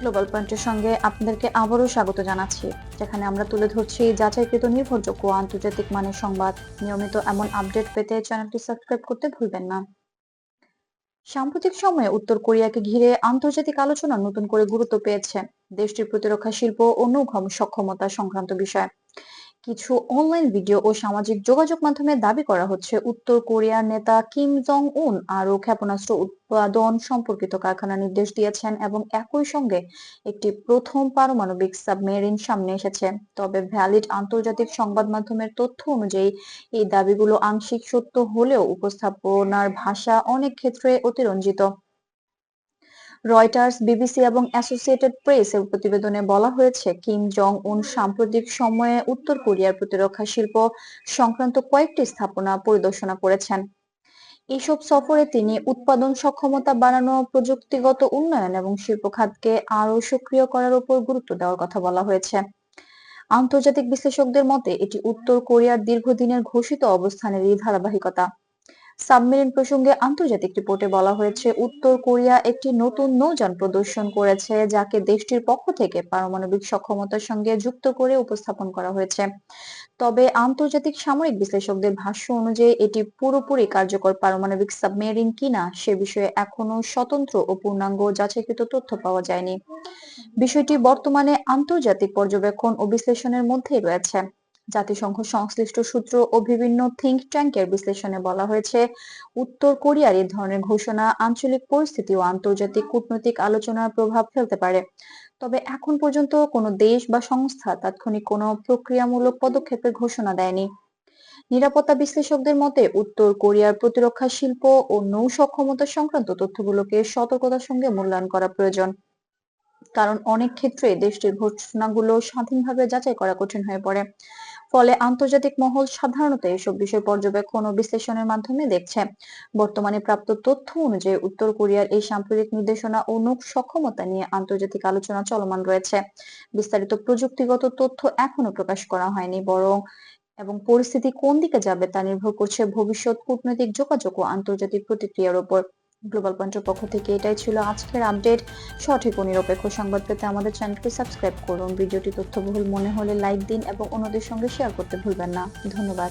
Global পয়েন্টের সঙ্গে আপনাদেরকে আবারও স্বাগত জানাচ্ছি, যেখানে আমরা তুলে ধরছি যাচাইকৃত নির্ভরযোগ্য আন্তর্জাতিক মানের সংবাদ। নিয়মিত এমন আপডেট পেতে চ্যানেলটি সাবস্ক্রাইব করতে ভুলবেন না। সাম্প্রতিক সময়ে উত্তর কোরিয়াকে ঘিরে আন্তর্জাতিক আলোচনা নতুন করে গুরুত্ব পেয়েছে দেশটির প্রতিরক্ষা শিল্প ও নৌ সক্ষমতা সংক্রান্ত বিষয়। কিছু অনলাইন ভিডিও ও সামাজিক যোগাযোগ মাধ্যমে দাবি করা হচ্ছে উত্তর কোরিয়ার নেতা কিম জং উন আরও ক্ষেপণাস্ত্র উৎপাদন সম্পর্কিত কারখানা নির্দেশ দিয়েছেন এবং একই সঙ্গে একটি প্রথম পারমাণবিক সাবমেরিন সামনে এসেছে। তবে ভ্যালিড আন্তর্জাতিক সংবাদ মাধ্যমের তথ্য অনুযায়ী এই দাবিগুলো আংশিক সত্য হলেও উপস্থাপনার ভাষা অনেক ক্ষেত্রে অতিরঞ্জিত। রয়টার্স, বিবিসি এবং অ্যাসোসিয়েটেড প্রেস এর প্রতিবেদনে বলা হয়েছে কিম জং উন সাম্প্রতিক সময়ে উত্তর কোরিয়ার প্রতিরক্ষা শিল্প সংক্রান্ত কয়েকটি স্থাপনা পরিদর্শন করেছেন। এসব সফরে তিনি উৎপাদন সক্ষমতা বাড়ানো, প্রযুক্তিগত উন্নয়ন এবং শিল্প খাতকে আরও সক্রিয় করার উপর গুরুত্ব দেওয়ার কথা বলা হয়েছে। আন্তর্জাতিক বিশ্লেষকদের মতে এটি উত্তর কোরিয়ার দীর্ঘদিনের ঘোষিত অবস্থানেরই ধারাবাহিকতা। সাবমেরিন প্রসঙ্গে আন্তর্জাতিক রিপোর্টে বলা হয়েছে উত্তর কোরিয়া একটি নতুন নৌযান প্রদর্শন করেছে, যাকে দেশটির পক্ষ থেকে পারমাণবিক সক্ষমতার সঙ্গে যুক্ত করে উপস্থাপন করা হয়েছে। তবে আন্তর্জাতিক সামরিক বিশ্লেষকদের ভাষ্য অনুযায়ী এটি পুরোপুরি কার্যকর পারমাণবিক সাবমেরিন কিনা সে বিষয়ে এখনো স্বতন্ত্র ও পূর্ণাঙ্গ যাচাইকৃত তথ্য পাওয়া যায়নি। বিষয়টি বর্তমানে আন্তর্জাতিক পর্যবেক্ষণ ও বিশ্লেষণের মধ্যেই রয়েছে। জাতিসংঘ সংশ্লিষ্ট সূত্র ও বিভিন্ন থিঙ্ক ট্যাঙ্কের বিশ্লেষণে বলা হয়েছে উত্তর কোরিয়ার এই ধরনের ঘোষণা আঞ্চলিক পরিস্থিতি ও আন্তর্জাতিক কূটনৈতিক আলোচনার প্রভাব ফেলতে পারে। তবে এখন পর্যন্ত কোনো দেশ বা সংস্থা তাৎক্ষণিক কোনো প্রক্রিয়ামূলক পদক্ষেপের ঘোষণা দেয়নি। নিরাপত্তা বিশ্লেষকদের মতে উত্তর কোরিয়ার প্রতিরক্ষা শিল্প ও নৌ সক্ষমতা সংক্রান্ত তথ্যগুলোকে সতর্কতার সঙ্গে মূল্যায়ন করা প্রয়োজন, কারণ অনেক ক্ষেত্রে দেশটির ঘোষণাগুলো স্বাধীনভাবে যাচাই করা কঠিন হয়ে পড়ে। ফলে আন্তর্জাতিক মহল সাধারণত এসব বিষয় পর্যবেক্ষণ ও বিশ্লেষণের মাধ্যমে দেখছে। বর্তমানে প্রাপ্ত তথ্য অনুযায়ী উত্তর কোরিয়ার এই সাম্প্রতিক নির্দেশনা ও নৌ সক্ষমতা নিয়ে আন্তর্জাতিক আলোচনা চলমান রয়েছে। বিস্তারিত প্রযুক্তিগত তথ্য এখনো প্রকাশ করা হয়নি, এবং পরিস্থিতি কোন দিকে যাবে তা নির্ভর করছে ভবিষ্যৎ কূটনৈতিক যোগাযোগ ও আন্তর্জাতিক প্রতিক্রিয়ার উপর। গ্লোবাল পয়েন্টের পক্ষ থেকে এটাই ছিল আজকের আপডেট। সঠিক ও নিরপেক্ষ সংবাদ পেতে আমাদের চ্যানেলটি সাবস্ক্রাইব করুন। ভিডিওটি তথ্যবহুল মনে হলে লাইক দিন এবং অন্যদের সঙ্গে শেয়ার করতে ভুলবেন না। ধন্যবাদ।